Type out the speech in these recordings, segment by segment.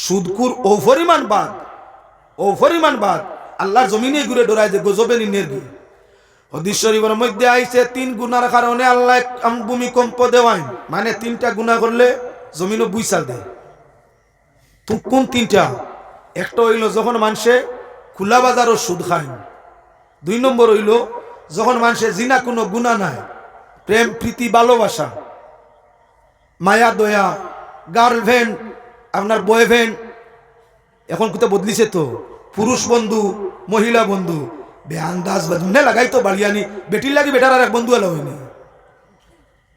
সুদকুর ও পরিমাণ বাদ আল্লাহর জমিনে ঘুরে ডরায় যে গজবে নিনের গিয়ে হাদিস শরীফের মধ্যে আইছে 3 গুনার কারণে আল্লাহ ভূমিকম্প দেওয়ায়, মানে 3টা গুনাহ করলে জমিনও বুইসাল দেয়। তো কোন 3টা? একটা হইল যখন মানুষে খোলা বাজারও সুদ খায়। 2 নম্বর হইল যখন মানুষে জিনা কোনো গুনাহ নাই, প্রেম প্রীতি ভালোবাসা মায়া দয়া গার্লফ্রেন্ড আপনার বয়ফ্রেন্ড, এখন কোথাও বদলিছে তো পুরুষ বন্ধু মহিলা বন্ধু বেআন্দাজ বাজনে লাগাই তো বাড়িয়ানি বেটির লাগি বেটার আর এক বন্ধুওয়ালা হয়নি,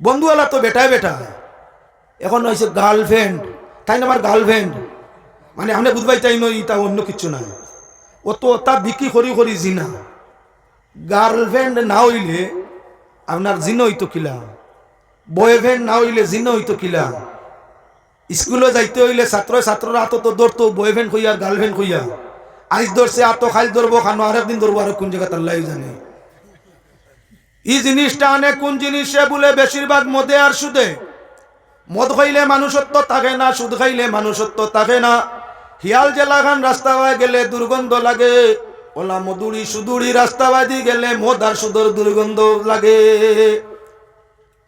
বন্ধুওয়ালা তো বেটায় বেটা। এখন হয়েছে গার্লফ্রেন্ড, তাই না আমার গার্লফ্রেন্ড, মানে আমরা বুঝবাই চাই নই তা অন্য কিছু না, ও তো তা বিক্রি করি জিনা। গার্লফ্রেন্ড না হইলে আপনার জিনা হইতো কিলা, বয়ফ্রেন্ড না হইলে জিনা হইতো কিলা। স্কুলে যাইতে হইলে ছাত্ররা আতো তো ধরতো বয়ফ্রেন্ড কইয়া গার্লফ্রেন্ড কইয়া, আজ ধরছে আতো খাইল ধরবো খানো আরেকদিন ধরবো আর কোন জায়গা আল্লাহ জানে। এই জিনিসটা আনে কোন জিনিসে বলে বেশিরভাগ মদে আর সুদে। মদ খাইলে মানুষত্ব থাকে না, সুদ খাইলে মানুষত্ব থাকে না। হিয়াল জেলাখান রাস্তা হয়ে গেলে দুর্গন্ধ লাগে, ওলা মধুরি সুদুরি রাস্তা বাদি গেলে মদ আর সুদর দুর্গন্ধ লাগে।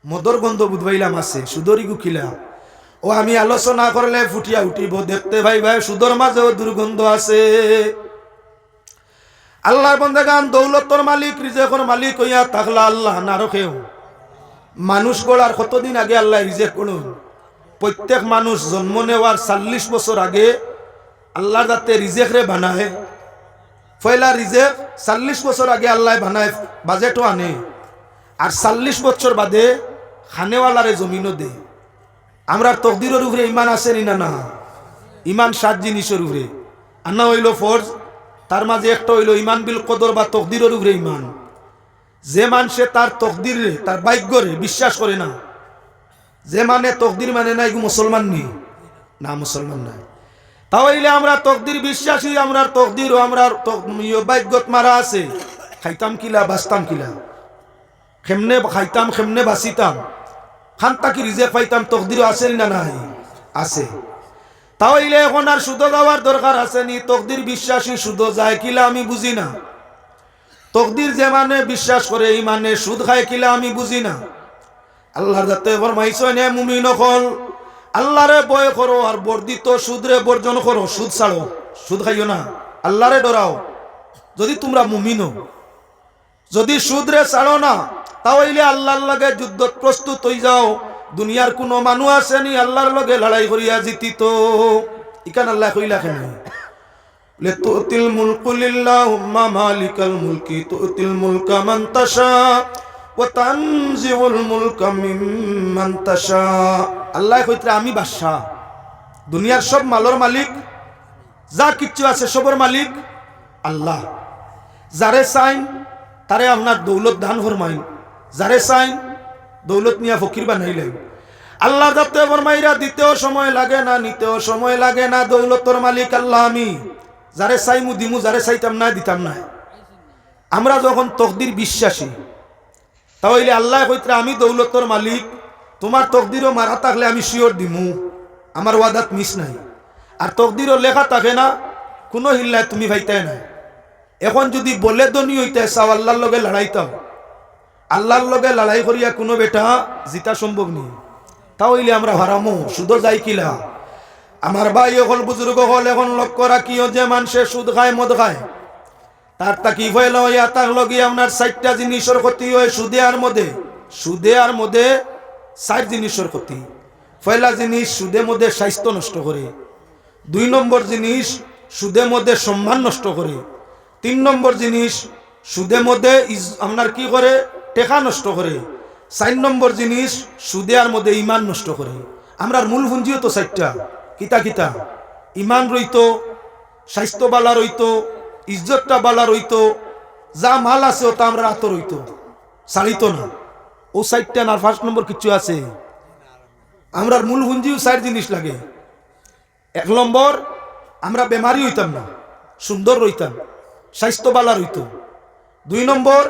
মদর গন্ধ বুধবাইলাম আছে, সুদরি গুখিলা ও আমি আলোচনা করলে ফুটিয়া উঠিব দেখতে ভাই সুদর মাঝেও দুর্গন্ধ আছে। আল্লাহর বান্দাগান দৌলতর মালিক রিজেকের মালিক হইয়া থাকলা আল্লাহ না রখেও। মানুষ গড়ার কতদিন আগে আল্লাহ রিজেক করুন। প্রত্যেক মানুষ জন্ম নেওয়ার 40 বছর আগে আল্লাহ যাতে রিজেক রে বানায়, পয়লা রিজেক 40 বছর আগে আল্লাহ বানায়, বাজেটও আনে, আর 40 বছর বাদে খানেওয়ালারে জমিনও দে। আমরা তকদিরের উপরে ইমান আছে না? না, ইমান 7 জিনিসের উপরে। আনা হইল ফরজ, তার মাঝে একটা হইল ইমান বিল কদর বা তকদিরের উপরে ইমান। যে মানুষে তার তকদিরে তার ভাগ্যরে বিশ্বাস করে না, যে মানে তকদির মানে না, এগু মুসলমান নেই না, মুসলমান নাই। তাহলে আমরা তকদির বিশ্বাসী, আমরা তকদির ও আমরা ভাগ্যত মারা আছে। খাইতাম কিলা বাঁচতাম কিলা, কেমনে খাইতাম কেমনে বাঁচিতাম, খান্তা কি রিজেক পাইতাম, তকদিরও আছে না? নাই, আছে। তাহলে এখন আর সুদ যাওয়ার দরকার আছে নি? তকদির বিশ্বাসী সুদ যায় কিলা আমি বুঝি না। তকদির যে মানে বিশ্বাস করে এই মানে সুদ খায় কিলা আমি বুঝি না। আল্লাহর যাতে ফরমাইছেন হে মুমিন হল, আল্লাহরে ভয় করো আর বর্ধিত সুদরে বর্জন করো। সুদ ছাড়ো, সুদ খাইও না, আল্লাহরে ডরাও যদি তোমরা মুমিন হও। যদি সুদরে ছাড়ো না তাহলে আল্লাহর লগে যুদ্ধ প্রস্তুত হয়ে যাও। দুনিয়ার কোনো মানুষ আসেনি আল্লাহর লগে লড়াই করিয়া জিতিত। ইকান আল্লাহ কইলা কেন লিতুতিল মুলকু লিল্লাহুম্মা মালিকাল মুলকি তুতিল মুলকা মান তাশা ওয়া তানজিউল মুলকা মিম্মান তাশা। আল্লাহ কইতে আমি বাদশা, দুনিয়ার সব মালের মালিক, যা কিচ্ছু আছে সবর মালিক আল্লাহ। যারে চাইন তারে আপনার দৌলত দান ফরমাইন, যারে চাইন দৌলত নিয়া ফকির বানাইলেন। আল্লাহ যাতে ফরমাইরা দিতেও সময় লাগে না, নিতেও সময় লাগে না। দৌলতর মালিক আল্লাহ আমি, যারে চাইমু দিমু, যারে চাইতাম না দিতাম না। আমরা যখন তকদির বিশ্বাসী তাহলে আল্লাহ কইতে আমি দৌলতর মালিক, তোমার তকদিরও মারা থাকলে আমি শিওর দিমু, আমার ওয়াদাত মিস নাই। আর তকদিরও লেখা থাকে না, কোনো হিল্লায় তুমি ভাইতাই না। এখন যদি বলে দনি হইতে চাও আল্লাহর লগে লড়াইতাও, আল্লাহর লগে লড়াই করিয়া কোনো বেটা জিতা সম্ভব নেই। তাহলে আমরা হারামো সুদ যাই কিলা। আমার ভাই হল বুজুর্গ হল এখন লক্ষ্য রাখিও, যে মানুষে সুদ খায় মদ খায় তার তাকি হইল ইয়া তার লগে আপনার 4টা জিনিসের ক্ষতি হয় সুদে আর মদে। সুদে আর মদে 4 জিনিসের ক্ষতি। পয়লা জিনিস সুদে মদে স্বাস্থ্য নষ্ট করে, 2 নম্বর জিনিস সুদে মদে সম্মান নষ্ট করে, 3 নম্বর জিনিস সুদে মদে আপনার কি করে টেকা নষ্ট করে, 4 নম্বর জিনিস সুদে আর মদে ইমান নষ্ট করে। আমরা মূল পুঞ্জিও তো 4টা, কিতা কিতা ইমান রইতো, স্বাস্থ্য বালা রইতো, ইজ্জতটা বালা রইতো, যা মাল আছে ওটা আমরা হাত রইতো, ছাড়িত না। ও 4টা না 1 নম্বর কিছু আছে। আমরা মূল পুঞ্জিও 4 জিনিস লাগে। 1 নম্বর আমরা বেমারি হইতাম না, সুন্দর রইতাম, স্বাস্থ্য বালা রইতো। 2 নম্বর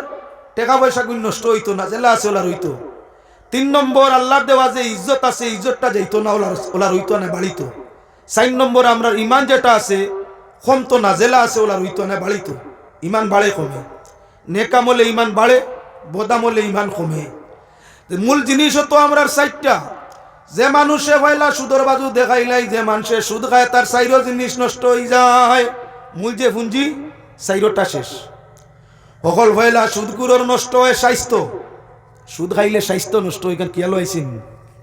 টাকা পয়সা গুণ নষ্ট হইতো না, জেলা আছে ওলা রইতো। 3 নম্বর আল্লাহর দেওয়া যে ইজ্জত আছে ইজ্জতটা যাইতো না, ওলা রইতো না, বাড়িতো। 4 নম্বর আমরা ইমান যেটা আছে কম তো নাজেলা আছে ওলা রইতো না বাড়িত ইমান বাড়ে কমে নেকামলে ইমান বাড়ে বদামলে ইমান কমে মূল জিনিস তো আমরা 4টা যে মানুষে পয়লা সুদর বাজু দেখাইলাই যে মানুষে সুদ খায় তার 4 জিনিস নষ্ট হয়ে যায় মূল যে পুঁজি 4টা শেষ সকল পয়লা সুদকুরর নষ্ট হয় স্বাস্থ্য সুদ খাইলে স্বাস্থ্য নষ্ট হয় কিয়ালো আইসিন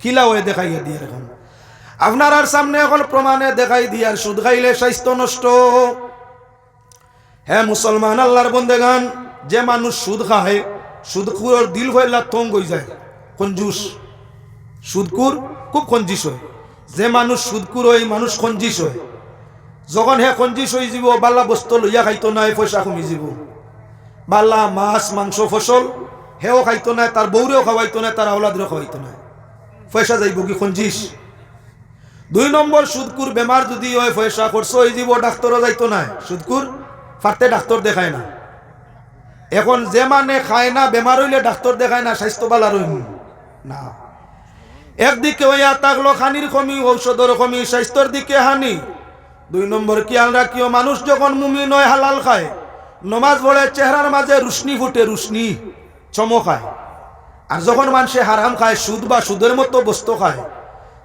কিলা হয়ে দেখাইয়া দিয়ে এখন আপনার আর সামনে এখন প্রমাণে দেখাই দিয়ার সুদ খাইলে স্বাস্থ্য নষ্ট হ্যাঁ মুসলমান আল্লাহর বন্দেগান যে মানুষ সুদ খায় সুদকুরর দিল হইলা তঙ্গ হয়ে যায় কঞ্জুস সুদকুর খুব কঞ্জিস হয় যে মানুষ সুদকুর হয় মানুষ কঞ্জিস হয় যখন হে কঞ্জিস হয়ে যাব বাল্লা বস্তু লইয়া খাইতো নাই পয়সা কমি যাব বাল্লা মাছ মাংস ফসল হেও খাইতো না তার বউরেও খাওয়াইতো না তার আওলাদেরও খাওয়াইতো না পয়সা যাইব কি কঞ্জিস 2 নম্বর সুদকুর বেমার যদি হয় পয়সা খরচ হয়ে যাব ডাক্তারও যাইতো না সুদকুর ফারতে ডাক্তার দেখায় না এখন যে মানে খায় না বেমার হইলে ডাক্তার দেখায় না স্বাস্থ্য ভালো রইম না একদিকে হইয়া থাকলো খানির কমি ঔষধের কমি স্বাস্থ্যের দিকে হানি 2 নম্বর খেয়াল রাখিও মানুষ যখন মুমিন হয় হালাল খায় নমাজ পড়ে চেহারার মাঝে রুশনি ফুটে রুশনি চমকায় আর যখন মানুষে হারাম খায় সুদ বা সুদের মতো বস্তু খায়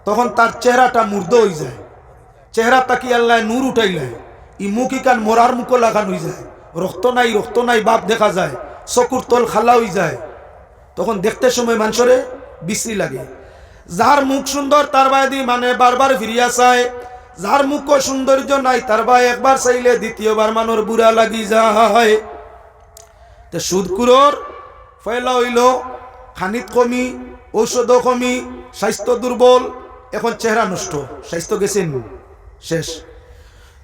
তখন তার চেহারাটা মুর্দ হয়ে যায় চেহারা তাকি আল্লাহ নূর উঠাইলে ই মুখি কান মরার মুখ লাগান হয়ে যায় রক্ত নাই বাপ দেখা যায় চকুর তল খালা হয়ে যায় তখন দেখতে সময় মানুষরে বিশ্রী লাগে যার মুখ সুন্দর তার বাদি মানে বারবার ফিরিয়া চায় যার মুখ সৌন্দর্য নাই তার ভাই একবার চাইলে দ্বিতীয়বার মানুষ বুড়া লাগি যায় তো সুদকুরর ফয়লা হইল খানিত কমি ঔষধ কমি স্বাস্থ্য দুর্বল এখন চেহারা নষ্ট স্বাস্থ্য গেছেন শেষ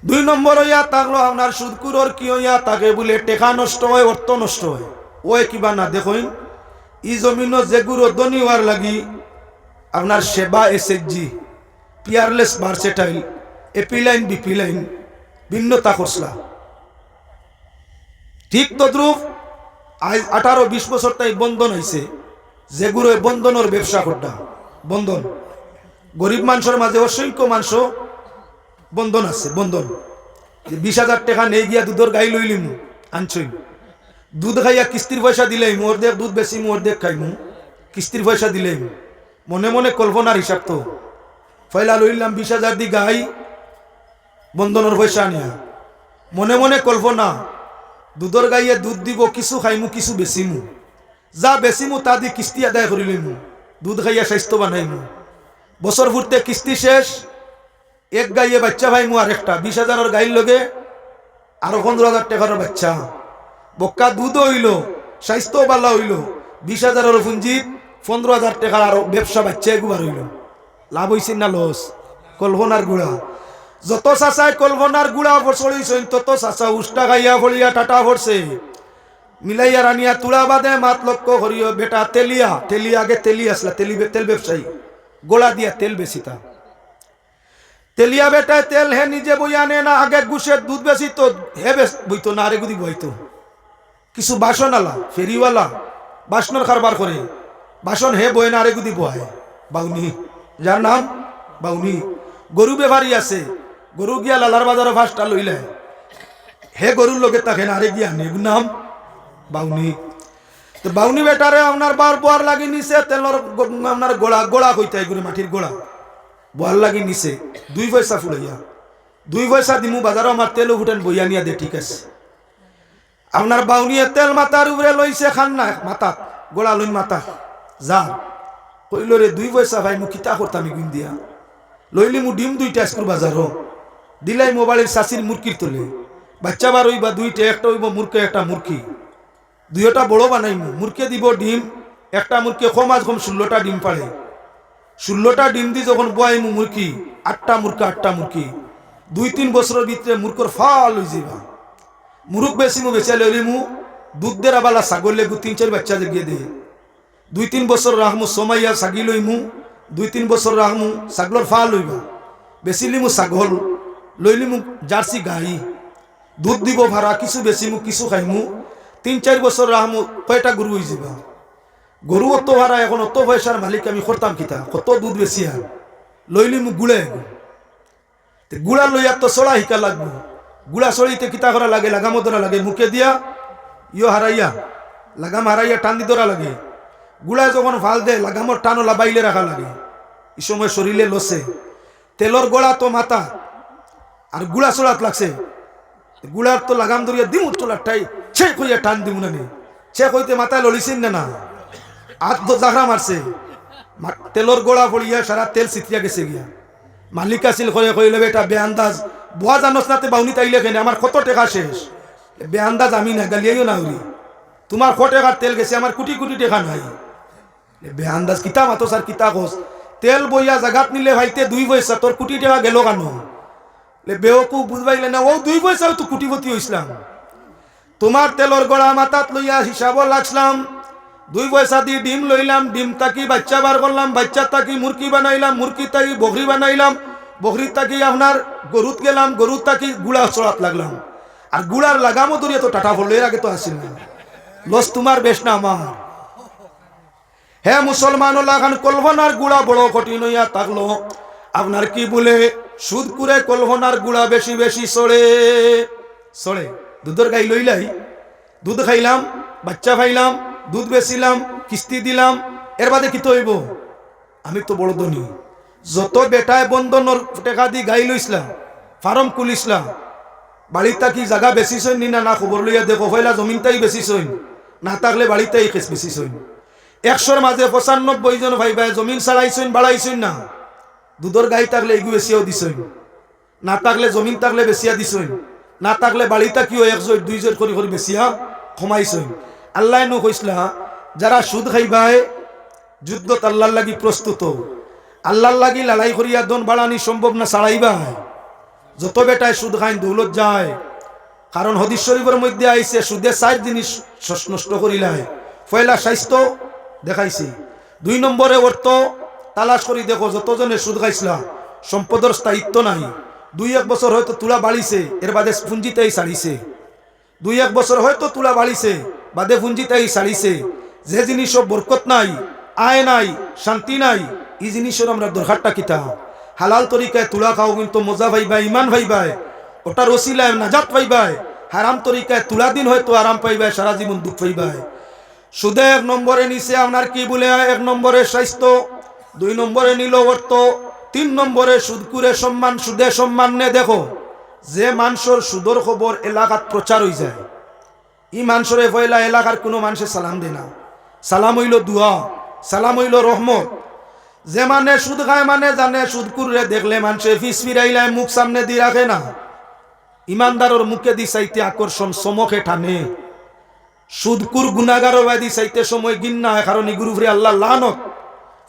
2 নম্বর হইয়া থাকলো আপনার সুদকুরর কি হইয়া তাকে বলে টেকা নষ্ট হয় অর্থ নষ্ট হয় ওই কিবা না দেখুন ই জমিন যেগুলো ধনী হওয়ার লাগি আপনার সেবা এসএসজি পিয়ারলেস ভার্সেটাইল এপিলাইন বিপিলাইন ভিন্নতা খসলা ঠিক তদ্রুপ আজ 18-20 বছর তাই বন্ধন হয়েছে যেগুলো বন্ধনের ব্যবসা করটা বন্ধন গরিব মানুষের মাঝে অসংখ্য মানুষ বন্ধন আছে বন্ধন 20,000 টাকা নিয়ে গিয়া দুধের গাই লইলিম আনছই দুধ খাইয়া কিস্তির পয়সা দিলেই মোর দেখ দুধ বেশি মোর দেখ খাইমু কিস্তির পয়সা দিলেই মনে মনে কল্পনার হিসাব তো ফয়লা লইলাম 20,000 দি গাই বন্ধনের পয়সা নিয়া মনে মনে কল্পনা দুধের গাইয়ে দুধ দিব কিছু খাইমু কিছু বেচিমু যা বেচিমু তা দি কিস্তি আদায় করিলিমু দুধ খাইয়া স্বাস্থ্য বানাইমু বছর ফুরতে কিস্তি শেষ এক গাইয়ে বাচ্চা ভাইমু আর একটা 20,000 গাইর লগে আরো 15,000 টাকার বাচ্চা বক্কা দুধ হইল স্বাস্থ্য ভালো হইল 20,000 পুঞ্জিত 15,000 টাকার আরো ব্যবসা বাচ্চা এগুবার হইল লাভ হইছে না লস কল্পনার গুড়া যত চাচাই কল্পনার গুড়া চড়িছেন তত চাচা উষ্টা গাইয়া ফলিয়া টাটা ভরছে মিলাইয়া রানিয়া তুলা বাদে মাত লক্ষ্য করিও বেটা তেলিয়া আগে তেলি আসলা তেল ব্যবসায়ী গোলা দিয়া তেল বেচিতা তেলিয়া বেটায় তেল হে নিজে বই আনে না আগে গুছের দুধ বেশি তো হে বইতো না আরে গুদি বইতো কিছু বাসন আলা ফেরিওয়ালা বাসনের কারবার করে বাসন হে বই না আরে গুদি বয় বাউনি যার নাম বাউনি গরু বেভারি আছে গরু গিয়া লালার বাজারে ফার্স্টটা লইলে হে গরুর লোকে তাকে না আরে গিয়া নে নাম বাউনি তো বাউনি বেটারে আপনার বার বোয়ার লাগি নিছে তেলর আপনার গোড়া কইতে এগুলো মাটির গোড়া বোয়ার লাগি নিছে 2 পয়সা ফুলাইয়া 2 পয়সা দিমু বাজারে আমার তেলও ফুটেন বইয়া নিয়া দে ঠিক আছে আপনার বাউনিয়ে তেল মাথার উপরে লইছে খান না মাথা গোড়া লইন মাথা যা কইল রে 2 পয়সা ভাই মু কিতা করতাম গুন দিয়া লইলি মু ডিম 2টা স্কুল বাজারও দিলাই মোবাইলের শাশির মুরকির তোলে বাচ্চা বার হইবা 2টা একটা হইব মুরকে একটা মুরকি 2টা বড় বানাইমু মুরকে দিব ডিম একটা মুরকে কম আজ কম 16টা ডিম পারে 16টা ডিম দি যখন বয়াইমু মুরকি 8টা মুরকি 2-3 বছরের ভিতরে মুরকর ফাল হয়ে যাবা মুরুক বেশি বেচা লইলিমু দুধ দেরা বালা ছাগলে 3-4 বাচ্চা গিয়ে দে 2-3 বছর রাখমু সময়য়া ছাগি লইমু 2-3 বছর রাখমু ছাগলর ফাল হইবা বেচিলিমু ছাগল লইলিমু জার্সি গাই দুধ দিব ভাড়া কিছু বেচিমু কিছু খাইমু 3-4 বছর রাখমু কয়টা গরু হয়ে যাবা গরু অত ভাড়া এখন অত পয়সার মালিক আমি করতাম কিতা কত দুধ বেশি আর লইলিমু গুড়ে গুড়া লইয়া তো চড়া শিকা লাগবো। গুড়া চড়িতে কিতা করা লাগে, লাগামো ধরা লাগে, মুখে দিয়া ইয় হারাইয়া লাগাম হারাইয়া টান দি ধরা লাগে। গুড়ায় যখন ভাল দেয় লাগামর টানো লাবাইলে রাখা লাগে। এই সময় শরীরে লসে তেলর গোড়া তো মাথা আর গুড়া চড়াত লাগছে, গুড়ার তো লাগাম ধরিয়া দিম তোলারটাই ছে কইয়া টান দিব না নি, ছে কইতে মাথায় লড়িছেন না না হাত জাগরা মারছে, তেলর গোড়া পড়িয়া সারা তেল ছিটিয়া গেছে গিয়া। মালিক আসিল কয়ে কইলে বেটা বেআন্দাজ বুয়া জানোস নাতে বাউনি তাইলে কেন, আমার কত টাকা শেষ। বেআন্দাজ আমি না গালিয়াইও না উরি, তোমার কত টাকার তেল গেছে, আমার কোটি কোটি টাকা নাই। বেআন্দাজ কিতা মাতো স্যার কিতা কোস, তেল বইয়া জাগাত নিলে ভাইতে 2 পয়সা, তোর কোটি টাকা গেল কেন? বেওকু বুঝবাইলে না, ও 2 পয়সাও তো কোটিপতি হইছিলাম। তোমার তেলর গড়া মাথাত লইয়া হিসাব লাগছিলাম, 2 পয়সা দিয়ে ডিম লইলাম, ডিম তাকি বাচ্চা বার করলাম, বাচ্চা তাকি মুরগি বানাইলাম, মুরগি তাকি বকরি বানাইলাম, বকরি তাকি আপনার গরুত গেলাম, গরুত তাকি গুড়া চড়াত লাগলাম। আর গুড়ার লাগামও ধরিয়ে তো টাটা পড়লো, এর আগে তো আসিল না। লস তোমার বেশ না আমার। হে মুসলমান লাগান কল্পনার গুড়া বড় কঠিন হইয়া থাকলো। আপনার কি বলে সুদ করে কল্পনার গুড়া বেশি বেশি চড়ে চড়ে। দুধের গাই লইলাই, দুধ খাইলাম, বাচ্চা খাইলাম, দুধ বেচিলাম, কিস্তি দিলাম, এর বাদে কি তো হইব? আমি তো বড় ধনী। যত বেটায় বন্ধনের টাকা দি গাই লইছিলাম, ফার্ম খুলিছিলাম, বাড়িটা কি জায়গা বেচিছইন নি না খবর লইয়া দেখো, হইলা জমিনটাই বেচিছইন, না থাকলে বাড়িটাই খেস বেচিছইন। 100-র মাঝে 95 জন ভাই ভাই জমিন ছাড়াইছইন, বাড়াইছইন না। দুধের গাই থাকলে এগু বেচিয়াও দিছইন, না থাকলে জমিন থাকলে বেচিয়া দিছইন, না থাকলে বাড়িটা কিও 1 জোর 2 জোর করে বেচিয়া কমাইছইন। আল্লাহ নো কইসলা যারা সুদ খাইবাই যুদ্ধত আল্লাহর লাগি প্রস্তুত, আল্লাহর লাগি লড়াই করিয়া দন বাড়ানি সম্ভব না ছাড়াইবা। যত বেটায় সুদ খাইন দৌলত যায়, কারণ হাদিস শরীফের মধ্যে আইছে সুদে 4 জিনিস নষ্ট করিলায়। পয়লা স্বাস্থ্য দেখাইছি, 2 নম্বরে অর্থ তালাশ করি দেখো, যতজনে সুদ খাইছিলা সম্পদের স্থায়িত্ব নাই। 2-1 বছর হয়তো তুলা বাড়িছে, এর বাদে পুঞ্জিতেই ছাড়িছে। 2-1 বছর হয়তো তুলা বাড়িছে, বাদে পুঞ্জিতেই ছাড়িছে। যে জিনিসও বরকত নাই, আয় নাই, শান্তি নাই, এই জিনিসের আমরা দরকারটা কিতা? হালাল তরিকায় তুলা খাও কিন্তু মজা পাইবাই, ইমান পাইবাই, ওটার ওসিলায় নাজাত পাইবাই। হারাম তরিকায় তুলা দিন হয়তো আরাম পাইবাই, সারা জীবন দুঃখ পাইবাই। সুদে 1 নম্বরে নিচে আপনার কি বলে 1 নম্বরে স্বাস্থ্য, 2 নম্বরে নিল অর্থ, 3 নম্বরে সুদ করে সম্মান। সুদে সম্মান নে দেখো, যে মানুষের সুদর খবর এলাকাত প্রচার হয়ে যায়, ই মানুষরে পয়লা এলাকার কোনো মানুষে সালাম দেয় না। সালাম হইল দুয়া, সালাম হইল রহমত। যে মানে সুদ খায় মানে জানে সুদ কুরে দেখলে মানুষে ফিস ফিরাইলে মুখ সামনে দিয়ে রাখে না। ইমানদারের মুখে দি চাইতে আকর্ষণ চমকে টানে, সুদকুর গুনাগারও বাদি চাইতে সময় গিন্না হয়, কারণ ইগুর উপরে আল্লাহ লানত,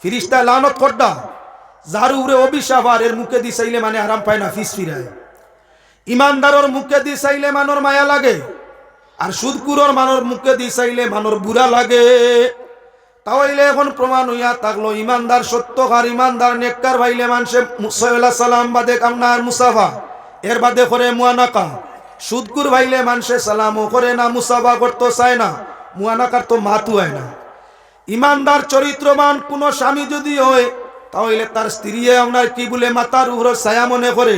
ফিরিস্তা লানত করডা। যার উপরে অভিশাপ আর এর মুখে দি চাইলে মানে আরাম পায় না, ফিস ফিরায়। ইমানদারের মুখে দি চাইলে মানর মায়া লাগে, আর সুদকুরর মানর মুখে দি চাইলে মানর বুড়া লাগে। তাহলে এখন প্রমাণ হইয়া থাকলো ইমানদার সত্যকার, ইমানদার নেককার ভাইলে মানুষে সালাম বাদে কামনার মুসাফা, এর বাদে করে মুয়ানাকা। সুদকুর ভাইলে মানুষে সালামও করে না, মুসাফা করতে চায় না, মুয়ানাকার তো মাতু হয় না। ইমানদার চরিত্রবান কোন স্বামী যদি হয়, তাহলে তার স্ত্রী আপনার কি বলে মাতার উপর ছায়া মনে করে,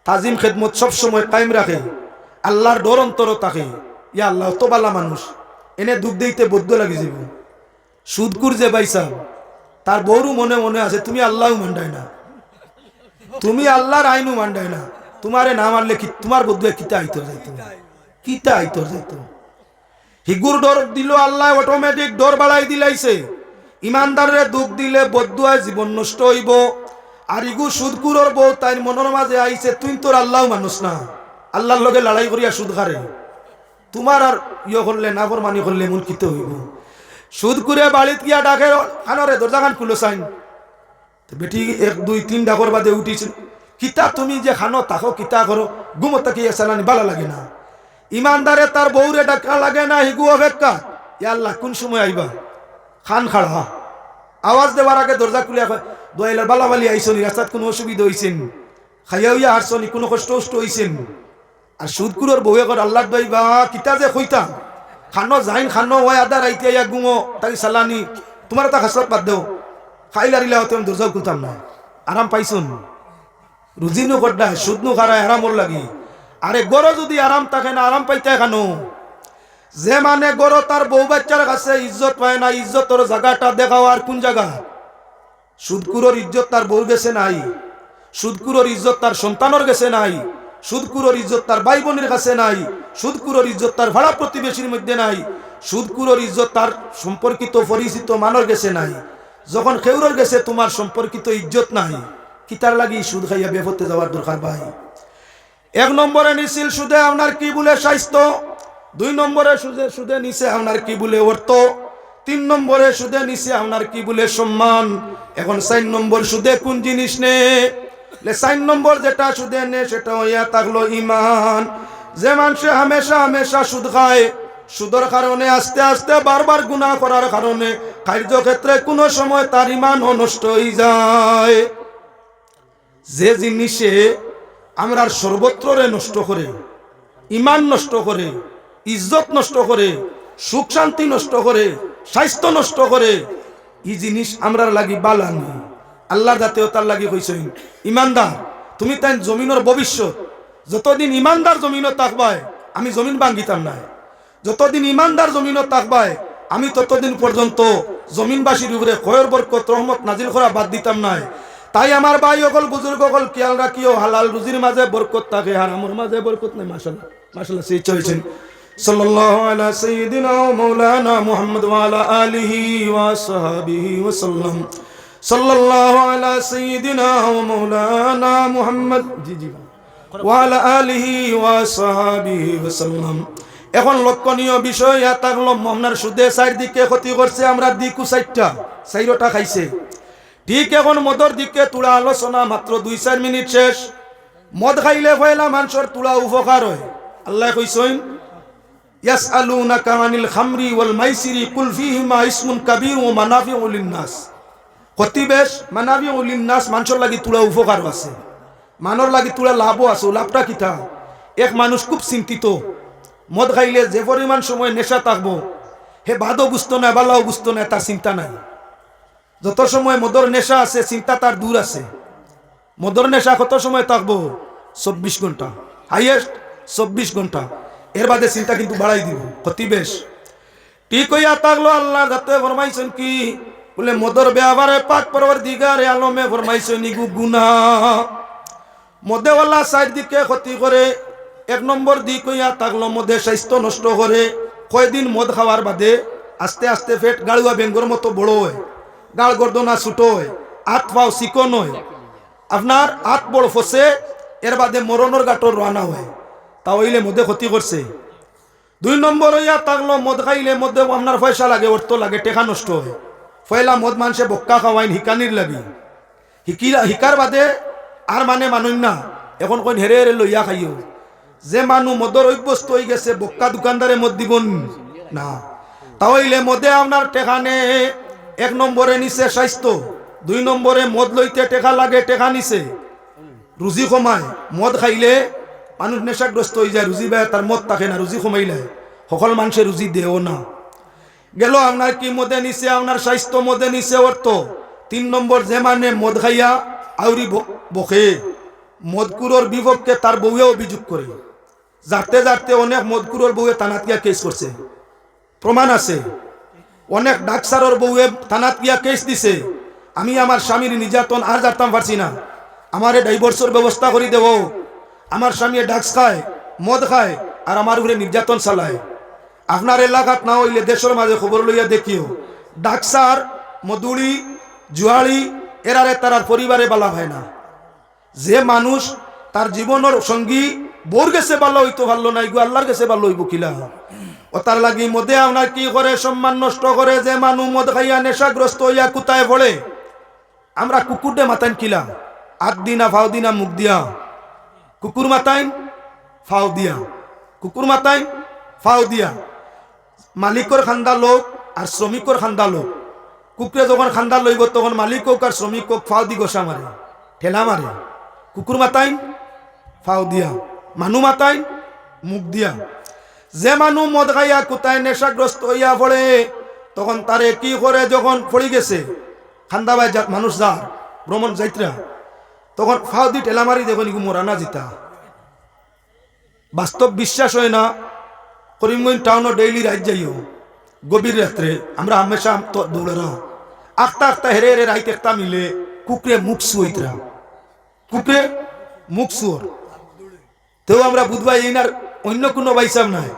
তাজিম খেদমত সব সময় কায়েম রাখে, আল্লাহর ডর অন্তর থাকে। ইয়া আল্লাহ তো বালা মানুষ, এনে দুধ দিতে বদ্ধ লাগি যাব। সুদকুর যে বাইসা তার বউরু মনে মনে আছে তুমি আল্লাহ মান্ডায় না, তুমি আল্লাহর আইনু মান্ডায় না, তোমারে না মানলে কি তোমার বদ্ধ কিতা আইতো যাইতো, কিতা আইতো যাইতো। হিগুর ডর দিল আল্লাহ, অটোমেটিক ডর বাড়াই দিলাইছে। ইমানদারে দুঃখ দিলে বদুয়ায় জীবন নষ্ট হইব। আর ইগু সুদকুরর বউ তাই মনের মাঝে আইছে তুই তোর আল্লাহ মানুষ না, আল্লাহর লগে লড়াই করিয়া সুদ খারে, তোমার আর ইয়ে করলে না ফরমানি করলে মন কিতে হইব। সুদ করে বাড়িত গিয়া ডাকে, খানরে দরজা খান খুলো চাইন। বেটি 1 2 3 ডাকর বাদে উঠিছিল, কিতা তুমি যে খানো তাকো কিতা করো, ঘুমত কি চালানি ভালো লাগে না। ইমানদারে তার বউরে ডাকা লাগে না, হিগু অপেক্ষা ইয়া আল্লাহ কোন সময় আইবা। খান খাড়া আওয়াজ দেওয়ার আগে দরজা খুলে দোয়াইলার বালাবালি আইসনি, রাস্তাত কোনো অসুবিধা হইছেন, খাইয়া হইয়া হারছনি, কোনো কষ্ট হইছেন। আর সুদকুরর বউয়ে কর আল্লাহ দইবা কিতা যে কইতা, খানো যাইন খানো ওই আদা রাইতে ইয়া গুমো তাই সালানি, তোমার তা খাসরাত বাদ দেও, খাইলারিলা হতে আমি দরজাও খুলতাম না, আরাম পাইছুন। রুজি নু কড্ডায় সুদ নু খারায় হারামর লাগি। আরে গরো যদি আরাম থাকে না, আরাম পাইতে কেন? যে মানে গরো তার বউ বাচ্চার কাছে ইজ্জত পায় না, ইজ্জতর জায়গাটা দেখাও আর কোন জায়গা? সুদকুরোর ইজ্জত তার বউর গেছে নাই, সুদকুরোর ইজ্জত তার সন্তানের গেছে নাই, সুদকুরোর ইজ্জত তার ভাই বোনের কাছে নাই, সুদকুরোর ইজ্জত তার ভাড়া প্রতিবেশীর মধ্যে নাই, সুদকুরোর ইজ্জত তার সম্পর্কিত পরিচিত মানর গেছে নাই। যখন খেউরর গেছে তোমার সম্পর্কিত ইজ্জত নাই, কিতার লাগি সুদ খাইয়া বেফতে যাওয়ার দরকার ভাই? এক নম্বরে নিছিল সুদে আপনার কি বলে স্বাস্থ্য, 2 নম্বরে সুদে নিছে আপনার কি বলে অর্থ, 3 নম্বরে সুদে নিছে আপনার কি বলে সম্মান। এখন 4 নম্বর সুদে কোন জিনিস নে? 4 নম্বর যেটা সুদে নে সেটা হইয়া থাকলো ইমান। যে মানুষে হামেশা হামেশা সুদ খায়, সুদের কারণে আস্তে আস্তে বারবার গুনাহ করার কারণে কার্যক্ষেত্রে কোনো সময় তার ইমান নষ্ট হয়ে যায়। যে জিনিসে আমরা সর্বত্রে নষ্ট করে, ইমান নষ্ট করে, ইজ্জত নষ্ট করে, সুখ শান্তি নষ্ট করে, স্বাস্থ্য নষ্ট করে, এই জিনিস আমরার লাগি বালানি। আল্লাহ জাতীয় তার লাগি কইছেন ইমানদার তুমি তাই জমিনের ভবিষ্যৎ। যতদিন ইমানদার জমিনও থাকবায় আমি জমিন ভাঙ্গিতাম না, যতদিন ইমানদার জমিনও থাকবায় আমি ততদিন পর্যন্ত জমিনবাসীর উপরে খয়ের বরকত রহমত নাজিল করা বাদ দিতাম না। তাই আমার ভাই অকল বুজুর্গ অকল খেয়াল রাখিও, হালাল রুজির মাঝে বরকত থাকে, হারামের মাঝে বরকত নাই। মাশাআল্লাহ মাশাআল্লাহ সেই চলছেন। সাল্লাল্লাহু আলা সাইয়্যিদিনা ওয়া মাওলানা মুহাম্মদ ওয়া আলা আলিহি ওয়া সাহবিহি ওয়া সাল্লাম। সাল্লাল্লাহু আলা সাইয়্যিদিনা ওয়া মাওলানা মুহাম্মদ ওয়া আলা আলিহি ওয়া সাহবিহি ওয়া সাল্লাম। এখন লক্ষণীয় বিষয় ইয়া থাকলো আপনার সুদে চারদিকে ক্ষতি করছে, আমরা দিকু 4টা খাইছে। ঠিক এখন মদর দিকে তুলা আলোচনা মাত্র 2-4 মিনিট শেষ। মদ খাইলে পয়লা মানুষের তুলা উপকার হয়। আল্লাহ কইছেন ইয়াসআলুনাকা আনিল খামরি ওয়াল মাইসিরি কুল ফীহিমা ইসমুন কাবীর ওয়া মানাফিউ লিন-নাস। ক্ষতি বেশ, মানাফিউ লিন-নাস, মানুষের লাগি তুলা উপকার আছে, মানর লাগি তুলা লাভও আছে। লাভটা কিতা? এক মানুষ খুব চিন্তিত, মদ খাইলে যে পরিমাণ সময় নেশা থাকবো হে বাদও বুঝতো না, বালাও বুঝতো না, তার চিন্তা নাই। যত সময় মদর নেশা আছে চিন্তা তার দূর আছে। মদর নেশা কত সময় থাকবো? 24 ঘন্টা, হাইয়েস্ট 24 ঘন্টা। এর বাদে চিন্তা কিন্তু বাড়াই দিব, ক্ষতি বেশ। ঠিক হইয়া থাকলো আল্লাহ যাতে ফরমাইছেন কি বলে মদর ব্যবহারে পাক পরওয়ারদিগারে আলমে ফরমাইছেন ইগু গুনাহ। মদেওয়ালা চারদিকে ক্ষতি করে। 1 নম্বর দিক হইয়া থাকলো মদে স্বাস্থ্য নষ্ট করে। কয়দিন মদ খাওয়ার বাদে আস্তে আস্তে পেট গাড়ুয়া বেঙ্গর মতো বড় হয়, গাড় গর্দনা ছুটো হয়, হাত পাও চিকন হয়, আপনার হাত বড় ফসে, এর বাদে মরণের গাঁটর রানা হয়। তা হইলে মদে ক্ষতি করছে। 2 নম্বর হইয়া থাকলো মদ খাইলে মধ্যে আপনার পয়সা লাগে, অর্থ লাগে, টেকা নষ্ট হয়। পয়লা মদ মানুষে বক্কা খাওয়াইন হিকানির লাগি, হিকার বাদে আর মানে মানুষ না, এখন কই হেরে হেরে লইয়া খাইও। যে মানুষ মদর অভ্যস্ত হয়ে গেছে বক্কা দোকানদারে মদ দিব না। তাহলে মদে আপনার টেকা নে। 1 নম্বরে নিছে স্বাস্থ্য, 2 নম্বরে মদ লইতে টেকা লাগে, টেকা নিছে রুজি কমায়। মদ খাইলে মানুষ নেশাগ্রস্ত হয়ে যায়, রুজি বায় তার মদ থাকে না, রুজি কমাইলে সকল মানুষের রুজি দেও না। গেল আপনার কি মদে নিছে আপনার স্বাস্থ্য, মদে নিছে অর্থ। 3 নম্বর যে মানে মদ খাইয়া আউরি বকে, মদকুরোর বিপক্ষে তার বউয়ে অভিযোগ করে। যাতে যাতে অনেক মদকুরোর বউয়ে থানাত গিয়া কেস করছে, প্রমাণ আছে। অনেক ডাক্তারের বউয়ে থানাত গিয়া কেস দিছে, আমি আমার স্বামীর নির্যাতন আর জানতাম পারছি না, আমারে ডাইভোর্সের ব্যবস্থা করে দেব। আমার স্বামী ড্রাগস খায়, মদ খায়, আর আমার উপরে নির্যাতন চালায়। আপনার এলাকাত না হইলে দেশের মাঝে খবর লইয়া দেখিও, ডাক্তার মধুড়ি জুয়াড়ি এরারে তার পরিবারে বালা হয় না। যে মানুষ তার জীবনের সঙ্গী বোর গেছে ভালো হইতো ভালো নাই গো, আল্লাহর গেছে ভালো হইব কিলা। ও তার লাগি মদে আপনার কি করে? সম্মান নষ্ট করে। যে মানুষ মদ খাইয়া নেশাগ্রস্ত হইয়া কুতায় পড়ে, আমরা কুকুরডে মাতাইন কিলা, হাত দিনা ফাও দিনা মুখ দিয়া, কুকুর মাতাইন ফাও দিয়া, কুকুর মাতাইন ফাও দিয়া। মালিকর খান্দা লোক আর শ্রমিকর খান্দা লোক, কুকুরে যখন খান্দা লইব তখন মালিক হোক আর শ্রমিক হোক ফাও দি গোসা মারে, ঠেলা মারে। কুকুর মাতাইন ফাও দিয়া, মানু মাতাইন মুখ দিয়া। যে মানুষ মদ খাইয়া কোথায় নেশাগ্রস্ত হইয়া পড়ে তখন তারে কি করে? যখন পড়ে গেছে খান্দা বাই মানুষ যার ভ্রমণ যাইত্রা, তখন ফাও দি ঠেলা মারি দেখো নিকু মরা না জিতা বাস্তব বিশ্বাস হয় না করিমগঞ্জ টাউনও ডেইলি রাত যাইও গভীর রাত্রে আমরা হামেশা দৌড়ানো আখতা আখতা হেরে হেরে রাইত একটা মিলে কুকরে মুখ সুইতরা কুকরে মুখ সুর তেও আমরা বুধবাই এইনার অন্য কোনো বাইসাম নাই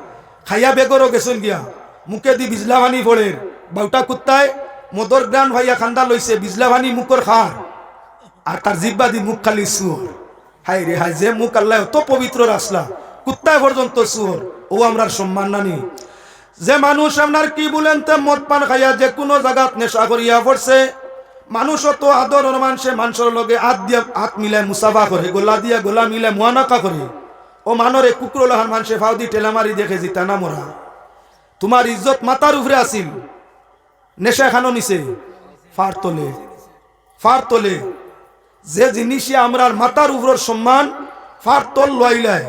খাইয়া বেগরও গেছেন গিয়া মুখে দি বিজলা ভানি পড়ে বাউটা কুত্তায় মদর গ্রান ভাইয়া খান্দা লইছে বিজলা ভানি মুখর খার আর তার জিব্বা দি মুখ খালি সুর হাই রে হাই যে মুখ আল্লাহ তো পবিত্র রাসলা কুত্তায় পর্যন্ত সুর ও আমরার সম্মান নানি যে মানুষ আপনার কি বলেন তে মদ পান খাইয়া যে কোনো জায়গাত নেশা করিয়া পড়ছে মানুষ তো আদর মানুষে মানুষের লগে হাত দিয়া হাত মিলায় মুসাফা করে গোলা দিয়া গোলা মিলায় মুয়ানাকা করে ও মানরে কুকুর লহান মানুষে ফাউদি টেলা মারি দেখে জিতা না মরা তোমার ইজ্জত মাথার উপরে আসিল নেশা খানো নিছে ফার তোলে যে জিনিসে আমরার মাথার উপরের সম্মান ফার তোল লইলায়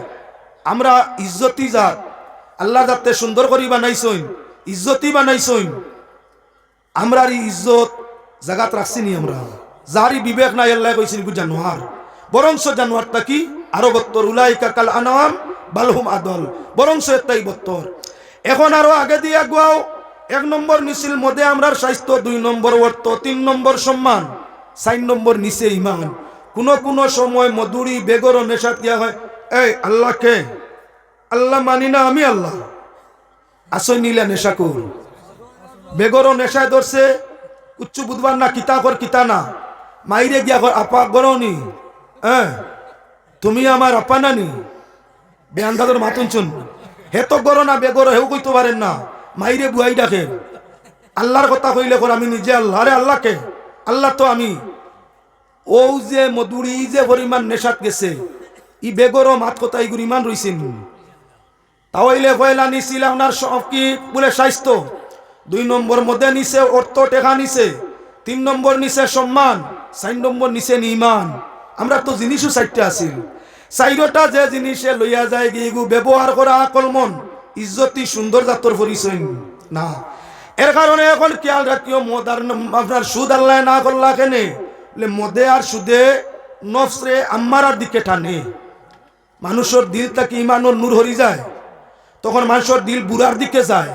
আমরা ইজ্জতি জাত আল্লাহ যাতে সুন্দর করি বানাইছইন ইজ্জতি বানাইছইন আমরার ইজ্জত জাগাত রাখছি নি আমরা যারি বিবেক নাই আল্লাহ কইছেন গু জানোয়ার বরংস জানোয়ারটা কি আরো বত্তর উলাইকা কাল আনাম বালহুম আদল বরংস এটাই বত্তর এখন আরো আগে দিয়ে আগুয়াও 1 নম্বর নিছিল মধ্যে আমরার স্বাস্থ্য 2 নম্বর অর্থ 3 নম্বর সম্মান 4 নম্বর নিচে ইমান কোন সময় মধুরি বেগর নেশাত গিয়া হয় এই আল্লাহকে আল্লাহ মানি না আমি আল্লাহ আসই নিলে নেশা কর বেগর নেশায় ধরছে উচ্চ বুধবার না কিতা কর কিতা না মাইরে গিয়া কর আপা গরনি তুমি আমার আপা নানি বেআন্দাদর মাতুন চুন হে তো গর না বেগর হেউ কইতে পারেন না মাইরে বুয়াই ডাকে আল্লাহর কথা কইলে কর আমি নিজে আল্লাহ আরে আল্লাহকে আল্লাহ তো আমি ও যে মধুরি যে পরিমাণ নেশাত গেছে ই বেগর মাত কথা ইগুর ইমান রইছেন তাহলে পয়লা নিছিল আপনার সব কি বলে স্বাস্থ্য 2 নম্বর মধ্যে নিছে অর্থ টেকা নিছে 3 নম্বর নিছে সম্মান 4 নম্বর নিছে ইমান আমরা তো জিনিসও 4টা আছিল 4টা যে জিনিসে লইয়া যায় গিগু ব্যবহার করা আকল মন ইজ্জতি সুন্দর জাতর পরিচয় না এর কারণে এখন খেয়াল রাখিও মদ আর আপনার সুদ আল্লাহ না করলা কেনে মদে আর সুদে নফসরে আম্মারার দিকে টানে মানুষের দিলটা কি ইমানের নূর হরি যায় তখন মানুষের দিল বুড়ার দিকে যায়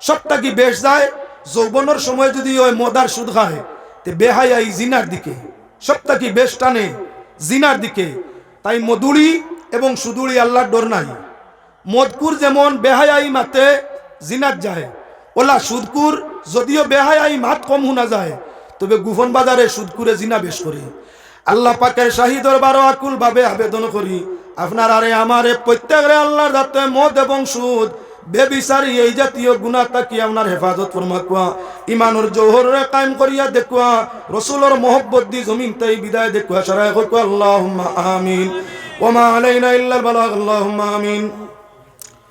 সবটা কি বেশ যায় যৌবনের সময় যদি ওই মদার সুদ খায় তে বেহাই আই জিনার দিকে সবটা কি বেশ টানে জিনার দিকে তাই মধুরি এবং সুদুরি আল্লাহর ডর নাই মদকুর যেমন বেহাই আই মাতে জিনার যায় ওলা সুদকুর যদিও বেহাই আই মাত কম শোনা যায় তবে গুফন বাজারে সুদকুরে জিনা বেশ করে আল্লাহ পাকের শাহী দরবারও আকুল ভাবে আবেদন করি আপনার আরে আমারে প্রত্যেকরে আল্লাহর যাতে মদ এবং সুদ বেবিচারি এই জাতীয় গুনাহ তাকি আপনার হেফাজত ফরমাকুয়া ইমানুর জওহরে কায়েম করিয়া দেখুয়া রাসূলের মোহব্বত দি জমিন তাই বিদায় দেখুয়া শরায় কইয়া আল্লাহুম্মা আমিন ওয়া মা আলাইনা ইল্লা আল বালাগ আল্লাহুম্মা আমিন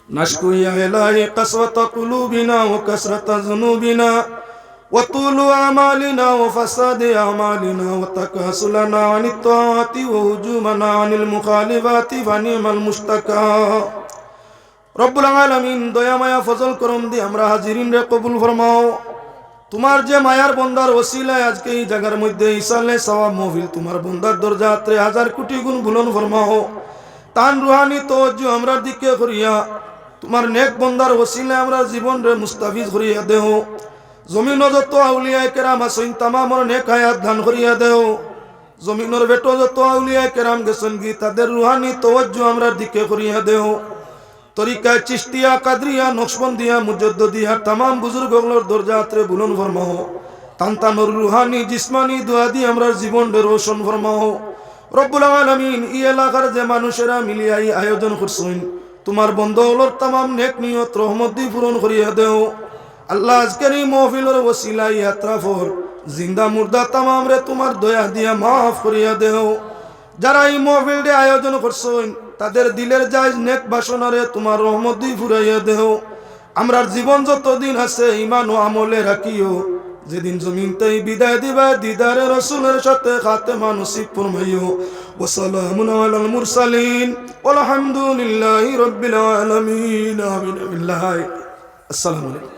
নাশকু ইয়া ইলাহি কাসওয়াতা কুলুবিনা ওয়া কাসরাতা যুনুবিনা وطول أعمالنا وفساد أعمالنا وتكاسلنا عن الطاعة وهجومنا عن المخالفات فنعم المشتكى رب العالمين দয়া মায়া ফজল করম দি আমরা হাজিরিন রে কবুল ফরমাও তোমার যে মায়ার বন্দার ওসিলায় আজকে এই জায়গার মধ্যে ইসালে সওয়াব মাহফিল তোমার বন্দার দরজাতে 1000 কোটি গুণ বুলন ফরমাও তান রুহানি তওজ্জু আমরা দিকে করিয়া তোমার নেক বন্দার ওসিলায় আমরা জীবন রে মুস্তাফিজ করিয়া দেও জমিন যত আউলিয়ায়ে কেরাম আছেন তামামর নেক হায়াত দান করিয়া দেও জমিনের বেটো যত আউলিয়ায়ে কেরাম গেছেন কি তাদের রুহানি তওজ্জু আমরা দিকে করিয়া দেও তরিকা চিশতিয়া কাদরিয়া নকশবন্দিয়া মুজাদ্দিদিয়া तमाम বুজুর্গগুলোর দরজাতে বুলন ফরমাও তানতানোর রুহানি জিসমানি দোয়া দি আমরা জীবন রোশন ফরমাও রব্বুল আলামিন এই এলাকার যে মানুষেরা মিলিয়া এই আয়োজন করছেন তোমার বন্ধগুলোর तमाम নেক নিয়ত রহমত দি পূরণ করিয়া দেও আল্লাহ আজকের এই মাহফিলের ওসিলায় আত্রাফর জিন্দা মুর্দা तमाम রে তোমার দয়া দিয়া maaf করিয়া দেও যারা এই মাহফিলটি আয়োজন করছেন তাদের দিলের জায়েজ নেক বাসনারে তোমার রহমত দি ফুরাইয়া দেও আমরার জীবন যতদিন আছে ঈমান ও আমলে রাখিও যেদিন জমিনতে বিদায় দিবা দিদারে রাসূলের সাথে খাতেমা নসিব ফরমাইও ওয়া সালামুন আলাল মুরসালিন ওয়াল হামদুলিল্লাহি রাব্বিল আলামিন আমিন বিল্লাহি আসসালামু আলাইকুম